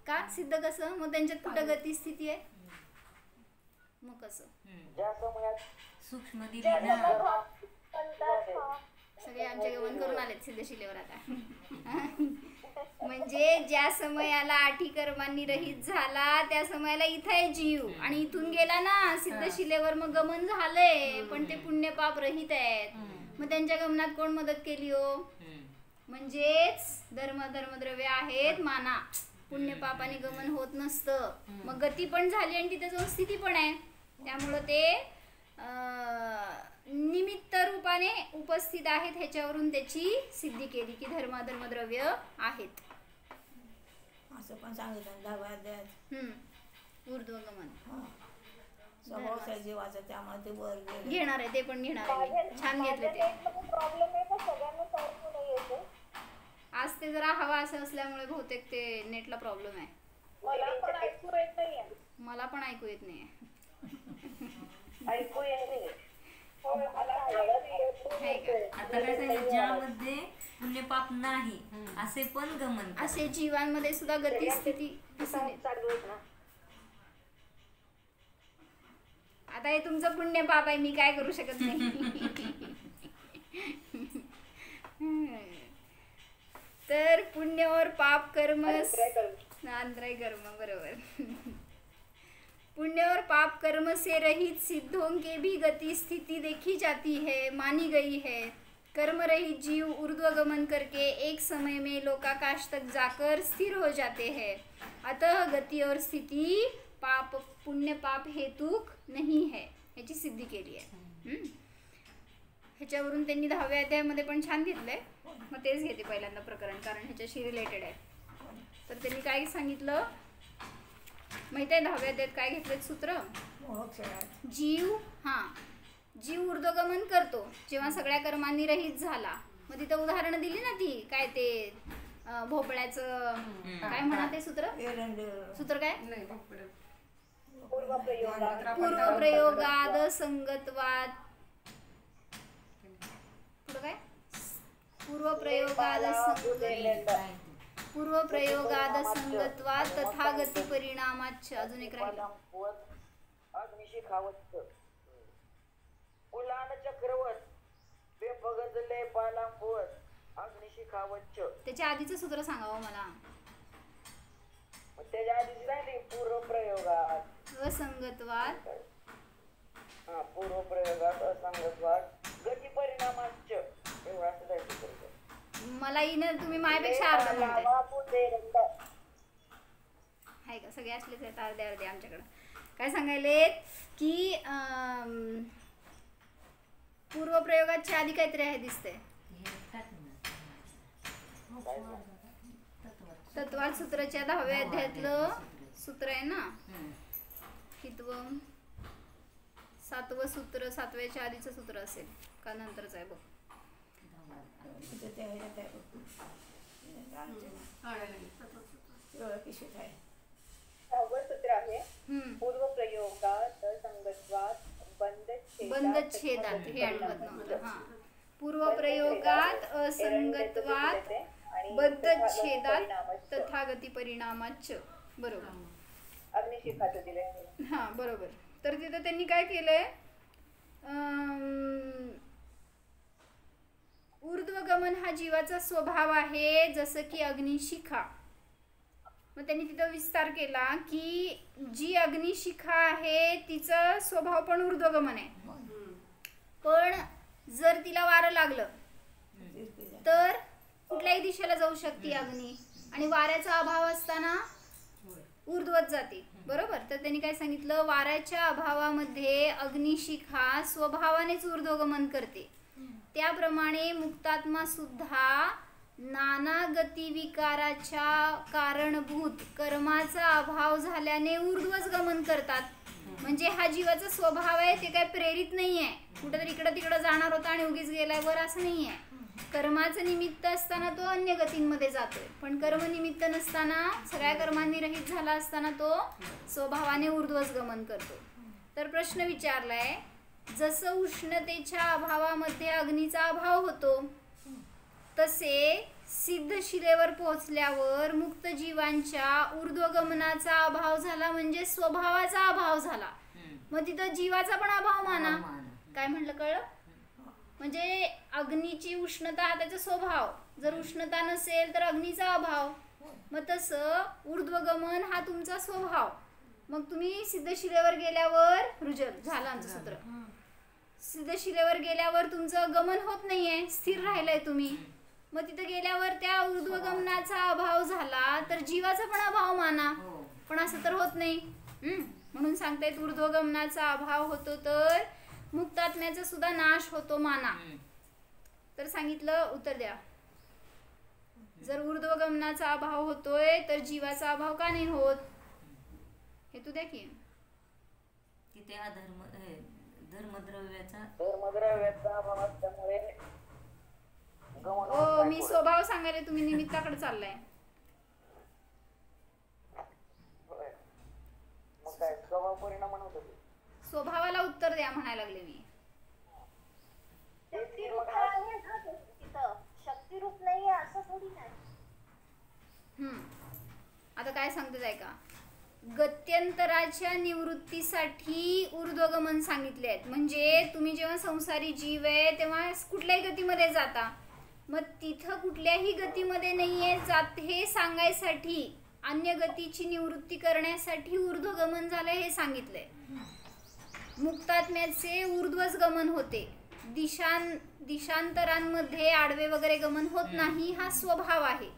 का सिद्ध कसं? मग त्यांच्यात कुठं गती स्थिती आहे? मग कसं? सूक्ष्म सगळे आमचे गमन करून आलेत सिद्धशिलेवर आता. म्हणजे ज्या समयाला आठी कर्मांनी रहित झाला त्या समयाला इथं आहे जीव, आणि इथून गेला ना सिद्धशिलेवर मग गमन झालंय, पण ते पुण्य पाप रहित आहेत. मग त्यांच्या गमनात कोण मदत केली हो? म्हणजेच धर्मद्रव्य आहेत माना. पुण्य पापाने गमन होत नसतं, मग गती पण झाली आणि तिथे जाऊन स्थिती पण आहे. त्यामुळं ते निमित्त रूपाने उपस्थित आहेत. ह्याच्यावरून त्याची सिद्धी केली की धर्मद्रव्य आहेत. असं पण सांगितलं 10व्या अध्यायात. ऊर्ध्वगमन स्वभावचा जीवाचा, त्यामुळे ते वर घेणार आहे, ते पण घेणार आहे. छान घेतलं ते. प्रॉब्लेम आहे का सगळ्यांना सॉल्व्ह नाही येते? आज ते जरा हवा असं असल्यामुळे बहुतेक ते नेटला प्रॉब्लेम आहे. मला पण ऐकू येत नाहीये. मला पण ऐकू येत नाहीये. ऐकू येत नाही. आता काय सांगितलं, ज्यामध्ये पुण्य पाप नाही असे पण गमन, असे जीवांमध्ये सुद्धा गती स्थिती दिसून येते. आता हे तुमचं पुण्य पाप आहे, मी काय करू शकत नाही. तर पुण्य और पाप कर्म अंतराय कर्म, बरोबर. पुण्य और पाप कर्म से रहित सिद्धों के भी गति स्थिति देखी जाती है, मानी गई है. कर्म रहित जीव ऊर्ध्वगमन करके एक समय में लोकाकाश तक जाकर स्थिर हो जाते हैं. अतः गति और स्थिति पाप पुण्य पाप हेतुक नहीं है, ह्याची सिद्धी केली आहे. ह्याच्यावरून त्यांनी 10व्या अध्यायामध्ये पण छान घेतलंय. मग तेच घेते पहिल्यांदा प्रकरण, कारण ह्याच्याशी रिलेटेड आहे. तर त्यांनी काय सांगितलं माहिती आहे? 10व्या अध्यायात काय घेतलेत सूत्र? जीव ऊर्ध्वगमन करतो जेव्हा सगळ्या कर्मांनी रहित झाला. मग तिथं उदाहरणं दिली ना ती, काय ते भोपळ्याचं काय म्हणा ते सूत्र काय? पूर्वप्रयोगाद संगतवाद. पुढं काय? पूर्वप्रयोगाद संगतवाद तथागती परिणामाच. अजून एक राहिला कुलान चक्रवत बेपगजले पालांबवत अग्निशिखावच्च. त्याच्या आधीचं सूत्र सांगावं मला. त्याच्या आधीची राहिली पूर्वप्रयोगात असंगतवाद. हा, पूर्वप्रयोगात असंगतवाद गती परिणामांच एवढं असं जायचं. मला येणं तुम्ही माझ्यापेक्षा अर्ध म्हणताय. आहे का? सगळे असलेच आहेत अर्धे अर्धे आमच्याकडं. काय सांगायले की पूर्वप्रयोगाच्या आधी काहीतरी आहे दिसतंय. तत्वात सूत्राच्या 10व्या अध्यायातलं सूत्र आहे ना, कितवं? 7वं सूत्र. 7व्याच्या आधीचं सूत्र असेल का नंतरच आहे बघ. सहावं सूत्र आहे पूर्वप्रयोगात संगत्वात बंधच्छेदात. हे आठवत नव्हतं. हा, पूर्वप्रयोगात असंगत्वात बद्धच्छेदात तथागती परिणामाच. बरोबर. अग्निशिखाचं दिलंय. हा बरोबर. तर तिथं त्यांनी काय केलंय, ऊर्ध्वगमन हा जीवाचा स्वभाव आहे जसं की अग्निशिखा. मग त्यांनी तिथं विस्तार केला की जी अग्निशिखा आहे तिचा स्वभाव पण ऊर्ध्वगमन आहे. पण जर तिला वारं लागलं तर कुठल्याही दिशेला जाऊ शकते अग्नी, आणि वाऱ्याचा अभाव असताना ऊर्ध्वत जाते. बरोबर. तर त्यांनी काय सांगितलं, वाऱ्याच्या अभावामध्ये अग्निशिखा स्वभावानेच ऊर्ध्वगमन करते. त्याप्रमाणे मुक्तात्मा सुद्धा नाना गतिविकाराच्या कारणभूत कर्माचा अभाव झाल्याने ऊर्ध्वच गमन करतात. म्हणजे हा जीवाचा स्वभाव आहे, ते काय प्रेरित नाही आहे. कुठेतरी इकडं तिकडं जाणार होता आणि उगीच गेलाय वर असं नाही आहे. कर्माचं निमित्त असताना तो अन्य गतींमध्ये जातोय, पण कर्मनिमित्त नसताना सगळ्या कर्मांनी रहित झाला असताना तो स्वभावाने ऊर्ध्वच गमन करतो. तर प्रश्न विचारलाय, जसं उष्णतेच्या अभावामध्ये अग्नीचा अभाव होतो तसे सिद्ध शिलेवर पोहोचल्यावर मुक्त जीवांच्या ऊर्ध्वगमनाचा अभाव झाला, म्हणजे स्वभावाचा अभाव झाला. मग तिथं जीवाचा पण अभाव माना. काय म्हटलं कळलं? म्हणजे अग्नीची उष्णता हा त्याचा स्वभाव, जर उष्णता नसेल तर अग्नीचा अभाव. मग तसं ऊर्ध्वगमन हा तुमचा स्वभाव. मग तुम्ही सिद्धशिलेवर गेल्यावर रुजल झालं आमचं सूत्र. सिद्धशिलेवर गेल्यावर तुमचं गमन होत नाहीये, स्थिर राहिलंय तुम्ही. मग तिथं गेल्यावर त्या ऊर्ध्वगमनाचा अभाव झाला तर जीवाचा पण अभाव माना, पण असं तर होत नाही. म्हणून सांगतायत ऊर्ध्वगमनाचा अभाव होतो तर मुक्तात्म्याचा सुद्धा नाश होतो माना. तर सांगितलं, उत्तर द्या. जर ऊर्ध्वगमनाचा अभाव होतोय तर जीवाचा अभाव का नाही होत, हे तू द्या की. तिथे धर्मद्रव्याचा अभाव असल्यामुळे ओ मी स्वभाव सांगायला, तुम्ही निमित्ताकडे चाललाय. मग काय स्वभाव परिणाम होतो. स्वभावाला उत्तर द्या म्हणायला लागले मी. शक्तिरूप नाहीये असं थोडी नाही. आता काय सांगते ऐका, गत्यंतराच्या निवृत्तीसाठी ऊर्ध्वगमन सांगितले आहेत. म्हणजे तुम्ही जेव्हा संसारी जीव आहे तेव्हा कुठल्याही गतीमध्ये जाता, मग तिथं कुठल्याही गतीमध्ये नाहीये जात हे सांगायसाठी, अन्य गतीची निवृत्ती करण्यासाठी ऊर्ध्वगमन झालं हे सांगितलंय. मुक्तात्म्याचे ऊर्ध्वच गमन होते, दिशांतरांमध्ये आडवे वगैरे गमन होत नाही, हा स्वभाव आहे.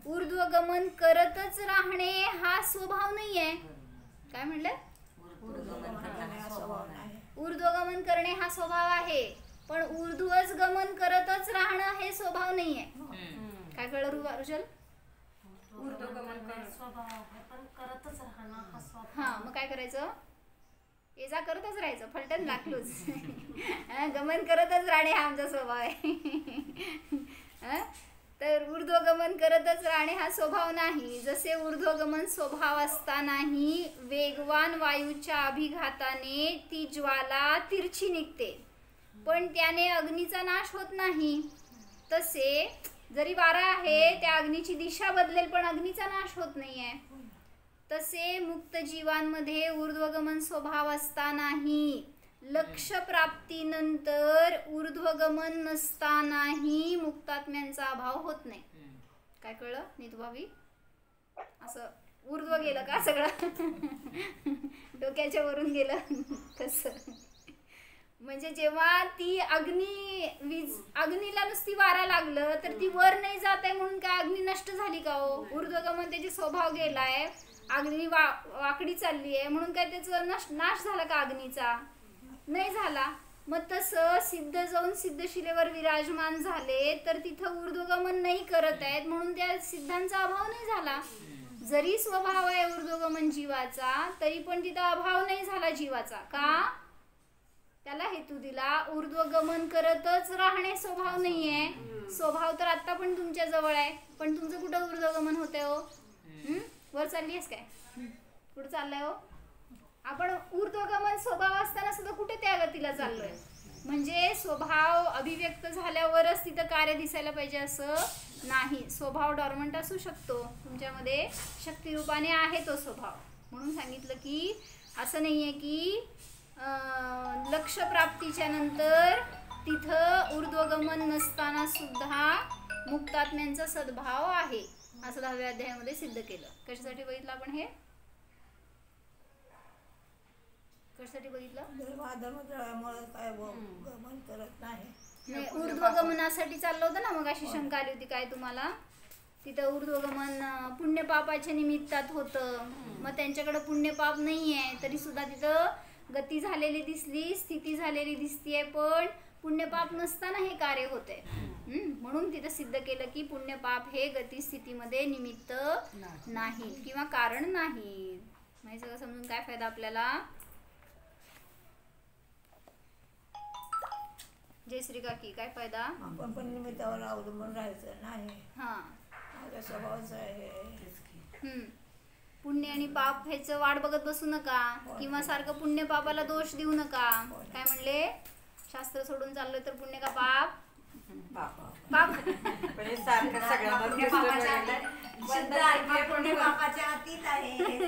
ऊर्ध्वगमन करतच राहणे हा स्वभाव नाही आहे. काय म्हणलं? ऊर्ध्वगमन करणे हा स्वभाव आहे, पण ऊर्ध्वच गमन करतच राहणं हे स्वभाव नाही आहे. काय कळलं रुजल? ऊर्ध्वगमन स्वभाव आहे पण करतच राहणं हा स्वभाव. हा, मग काय करायचं? ये जा करतच राहायचं, फलटण लागलोच. गमन करतच राहणे हा आमचा स्वभाव आहे. तर ऊर्ध्वगमन करतच राहणे हा स्वभाव नाही. जसे ऊर्ध्वगमन स्वभाव असतानाही वेगवान वायूच्या अभिघाताने ती ज्वाला तिरछी निघते, पण त्याने अग्नीचा नाश होत नाही. तसे जरी वारा आहे त्या अग्नीची दिशा बदलेल पण अग्नीचा नाश होत नाहीये. तसे मुक्त जीवांमध्ये ऊर्ध्वगमन स्वभाव असतानाही लक्ष प्राप्तीनंतर ऊर्ध्वगमन नसतानाही मुक्तात्म्यांचा अभाव होत नाही. काय कळलं नीतू भाभी? असं ऊर्ध्व गेलं का सगळं? डोक्याच्या वरून गेलं कसं? म्हणजे जेव्हा ती अग्नीला नुसती वारा लागलं तर ती वर नाही जात आहे म्हणून काय अग्नी नष्ट झाली का हो? ऊर्ध्वगमन त्याचे स्वभाव गेलाय, अग्नी वाकडी चालली आहे म्हणून काय त्याचा नाश झाला का अग्नीचा? नाही झाला. मग तसं सिद्ध जाऊन सिद्धशिलेवर विराजमान झाले तर तिथं ऊर्ध्वगमन नाही करत आहेत म्हणून त्या सिद्धांचा अभाव नाही झाला. जरी स्वभाव आहे ऊर्ध्वगमन जीवाचा तरी पण तिथं अभाव नाही झाला जीवाचा. का? त्याला हेतू दिला, ऊर्ध्वगमन करतच राहणे स्वभाव नाहीये. स्वभाव तर आता पण तुमच्या जवळ आहे, पण तुमचं कुठं ऊर्ध्वगमन होतंय हो? वर चालली आहेस काय? कुठं चाललंय हो? आपण ऊर्ध्वगमन स्वभाव असताना सुद्धा कुठे त्या गतीला चाललोय? म्हणजे स्वभाव अभिव्यक्त झाल्यावरच तिथं कार्य दिसायला पाहिजे असं नाही. स्वभाव डॉर्मंट असू शकतो, तुमच्यामध्ये शक्तिरूपाने आहे तो स्वभाव. म्हणून सांगितलं की असं नाहीये की लक्ष प्राप्तीच्या नंतर तिथं ऊर्ध्वगमन नसताना सुद्धा मुक्तात्म्यांचा सद्भाव आहे असं 10व्या अध्यायामध्ये सिद्ध केलं. कशासाठी बघितलं आपण हे? कशासाठी बघितलं? काय गमन करत नाही. ऊर्ध्वगमनासाठी चाललं होतं ना मग. अशी शंका आली होती काय तुम्हाला? तिथं ऊर्ध्वगमन पुण्य पापाच्या निमित्तात होतं. मग त्यांच्याकडे पुण्य पाप नाही आहे तरी सुद्धा तिथं गती झालेली दिसली, स्थिती झालेली दिसतीये, पण पुण्य पाप नसताना हे कार्य होते. म्हणून तिथं सिद्ध केलं की पुण्य पाप हे गती स्थितीमध्ये निमित्त नाही किंवा कारण नाही. माहिती सगळं समजून काय फायदा आपल्याला? जयश्री काकी काय फायदा? आपण पण निमित्तावर अवलंबून राहायचं नाही. हा, माझ्या स्वभावच आहे. पुण्य आणि पाप ह्याचं वाट बघत बसू नका किंवा सारखं पुण्य पापाला दोष देऊ नका. काय म्हणले? शास्त्र सोडून चाललोय तर पुण्य का पाप? पाप. पुण्य पापाच्या अतीत आहे.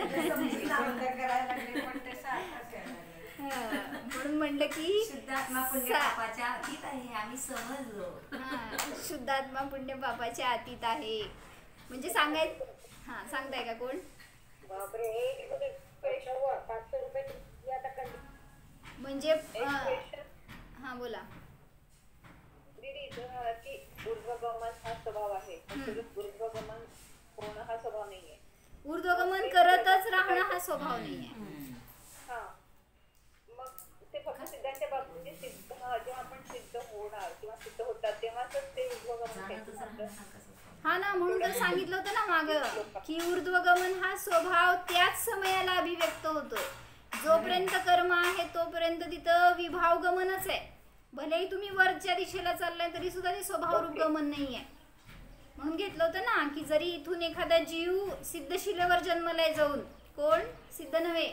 म्हणून म्हणलं की शुद्धात्मा पुण्य पापाच्या अतीत आहे. आम्ही समजलो. शुद्धात्मा पुण्य पापाच्या अतीत आहे म्हणजे सांगायचं. हा, सांगताय का कोण? म्हणजे हा बोला. ऊर्ध्वगमन हा स्वभाव आहे, ऊर्ध्वगमन होणं हा स्वभाव नाहीये. ऊर्ध्वगमन करतच राहणं हा स्वभाव नाहीये. हा, मग ते फक्त सिद्धांच्या बाबतीत जेव्हा आपण सिद्ध होणार किंवा सिद्ध होतात तेव्हाच ते ऊर्ध्वगमन. हा ना, म्हणून तर सांगितलं होतं ना मागं की ऊर्ध्वगमन हा स्वभाव त्याच समयाला अभिव्यक्त होतोय. जोपर्यंत कर्म आहे तोपर्यंत तिथं विभावगमनच आहे. भलेही तुम्ही वरच्या दिशेला चाललाय तरी सुद्धा ते स्वभावरूप गमन नाहीये. म्हणून घेतलं होतं ना की जरी इथून एखादा जीव सिद्धशिलेवर जन्मलाय जाऊन, कोण सिद्ध नव्हे,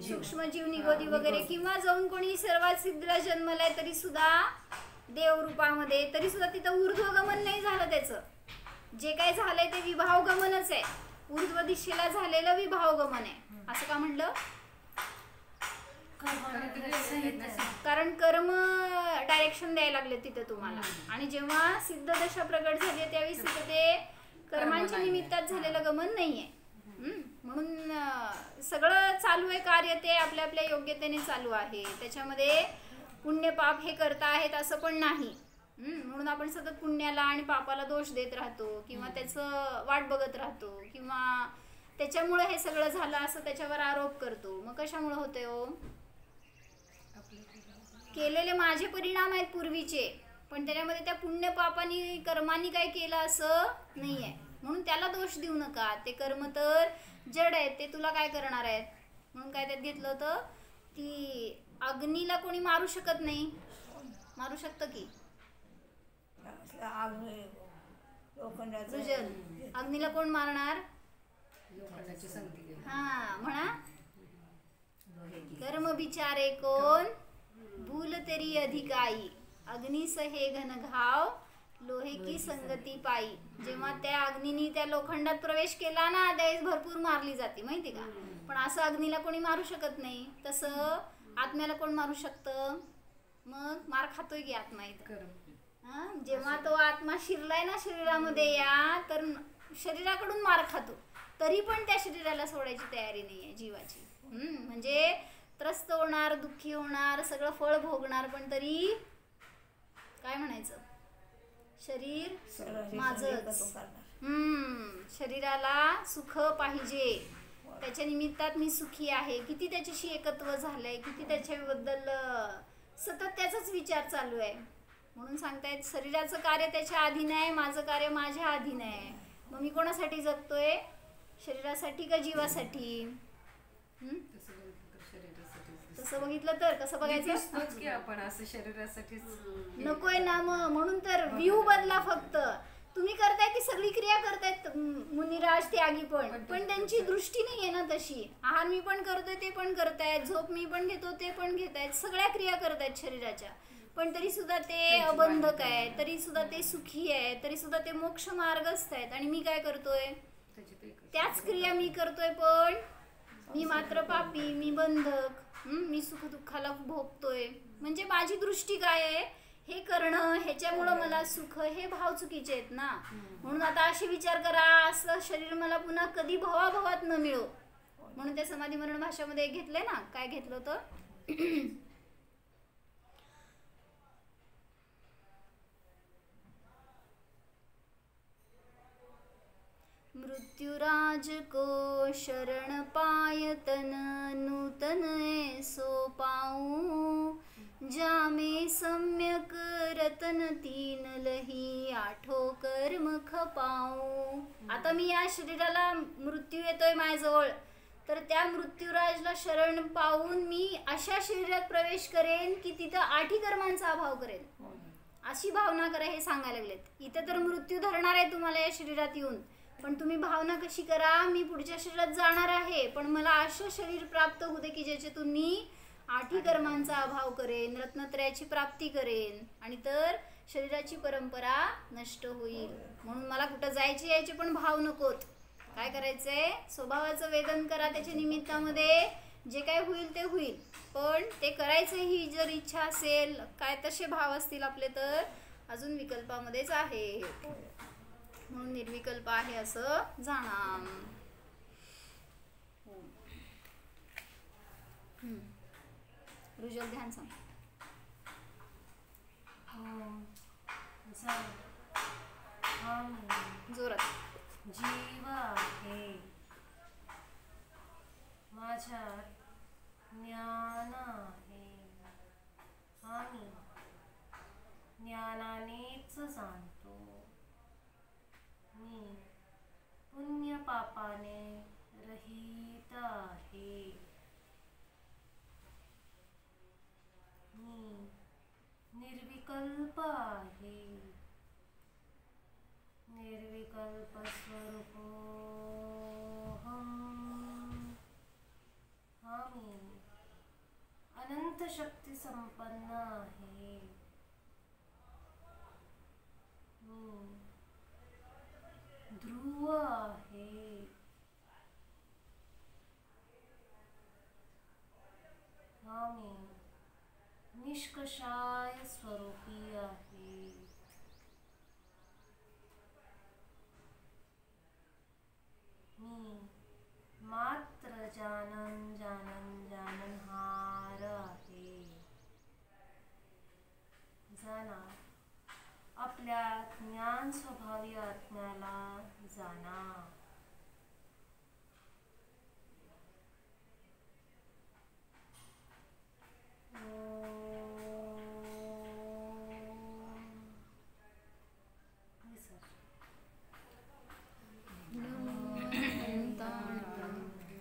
सूक्ष्म जीव निगोदी वगैरे, किंवा जाऊन कोणी सर्वात सिद्धला जन्मलाय तरी सुद्धा देवरूपामध्ये, तरी सुद्धा तिथं ऊर्ध्वगमन नाही झालं. त्याचं जे काय झालंय ते विभावगमनच आहे. ऊर्ध्व दिशेला झालेलं विभावगमन आहे. असं का म्हणलं? कारण कर्म डायरेक्शन द्यायला लागले तिथे तुम्हाला. आणि जेव्हा सिद्ध दशा प्रगट झाली त्यावेळी तिथे ते कर्मांच्या निमित्तात झालेलं गमन नाहीये. म्हणून सगळं चालू आहे कार्य, ते आपल्या आपल्या योग्यतेने चालू आहे. त्याच्यामध्ये पुण्य पाप हे करता आहेत असं पण नाही. म्हणून आपण सतत पुण्याला आणि पापाला दोष देत राहतो किंवा त्याचं वाट बघत राहतो किंवा त्याच्यामुळे हे सगळं झालं असं त्याच्यावर आरोप करतो. मग कशामुळे होते हो? केलेले माझे परिणाम आहेत पूर्वीचे, पण त्याच्यामध्ये त्या पुण्य पापानी कर्मांनी काय केलं असं नाहीये. म्हणून त्याला दोष देऊ नका. ते कर्म तर जड आहेत, ते तुला काय करणार आहेत. म्हणून काय त्यात घेतलं होतं की अग्नीला कोणी मारू शकत नाही. मारू शकतं की अग्नीला कोण मारणार? हा म्हणा, कर्म बिचारे कोण भूल तेरी अधिकाई, अग्निस हे घन घाव लोहे की संगती पायी. जेव्हा त्या अग्नीने त्या लोखंडात प्रवेश केला ना त्यावेळेस भरपूर मारली जाते माहिती का. पण असं अग्नीला कोणी मारू शकत नाही. तसं आत्म्याला कोण मारू शकतं? मग मार खातोय की आत्मा इथं. जेव्हा तो आत्मा शिरलाय ना शरीरामध्ये या, तर शरीराकडून मार खातो, तरी पण त्या शरीराला सोडायची तयारी नाहीये जीवाची. म्हणजे त्रस्त होणार, दुःखी होणार, सगळं फळ भोगणार, पण तरी काय म्हणायचं, शरीर माझंच. शरीराला सुख पाहिजे, त्याच्या निमित्तात मी सुखी आहे. किती त्याच्याशी एकत्व झालंय, किती त्याच्याबद्दल सतत त्याचाच विचार चालू आहे. म्हणून सांगतायत शरीराचं कार्य त्याच्या अधीन आहे, माझं कार्य माझ्या अधीन आहे. मग मी कोणासाठी जगतोय? शरीरासाठी का जीवासाठी? तसं बघितलं तर कसं बघायचं? आपण असं शरीरासाठी नकोय ना. मग म्हणून तर व्ह्यू बदला. फक्त तुम्ही करताय ती सगळी क्रिया करतायत मुनिराज त्यागी, पण त्यांची दृष्टी नाहीये ना तशी. आहार मी पण करतोय ते पण करतायत, झोप मी पण घेतो ते पण घेतायत, सगळ्या क्रिया करतायत शरीराच्या, पण तरी सुद्धा ते अबंधक आहे, तरी सुद्धा ते सुखी आहे, तरी सुद्धा ते मोक्ष मार्गस्थ आहेत. आणि मी काय करतोय? त्याच क्रिया मी करतोय, पण मी मात्र पापी, मी बंधक, मी सुख दुःखाला भोगतोय. म्हणजे माझी दृष्टी काय आहे? हे करणं, ह्याच्यामुळं मला सुख, हे भाव चुकीचे आहेत ना. म्हणून आता असे विचार करा, असं शरीर मला पुन्हा कधी भवाभवात न मिळो. म्हणून त्या समाधी मरण भाषामध्ये घेतलंय ना, काय घेतलं होतं? मृत्युराज को शरण पायतन, नूतन ऐसो पाऊं, जामे सम्यक रतन तीन लही, आठो कर्म खपाऊं. आता मी या शरीराला मृत्यू येतोय माझ्याजवळ, तर त्या मृत्यूराजला शरण पाहून मी अशा शरीरात प्रवेश करेन की तिथं 8 कर्मांचा अभाव करेन. अशी भावना करा, हे सांगायला लागलेत. इथं तर मृत्यू धरणार आहे तुम्हाला या शरीरात येऊन, पण तुम्ही भावना कशी करा? मी पुढच्या शरीरात जाणार आहे, पण मला असं शरीर प्राप्त होऊ दे की ज्याच्यातून मी 8 कर्मांचा अभाव करेन, रत्नत्रयाची प्राप्ती करेन, आणि तर शरीराची परंपरा नष्ट होईल. म्हणून मला कुठं जायचे यायचे पण भाव नकोत. काय करायचंय? स्वभावाचं वेदन करा, त्याच्या निमित्तामध्ये जे काय होईल ते होईल, पण ते करायचं ही जर इच्छा असेल, काय तसे भाव असतील आपले, तर अजून विकल्पामध्येच आहे. म्हणून निर्विकल्प आहे असं जाणा. रुजल ध्यान सांग. जोरात. जीव आहे माझ्यात, ज्ञान आहे, आम्ही ज्ञानानेच जाणतो. मी पुण्य पापाने रहित आहे. मी निर्विकल्प आहे. निर्विकल्प स्वरूपोऽहम्. आम्ही अनंत शक्ती संपन्न आहे. मी ध्रुव आहे. आम्ही निष्कषाय स्वरूपी आहे. मी मात्र जानन जानन जाननहार आहे. जाणा आपल्या ज्ञान स्वभावी आत्म्याला, जाणा.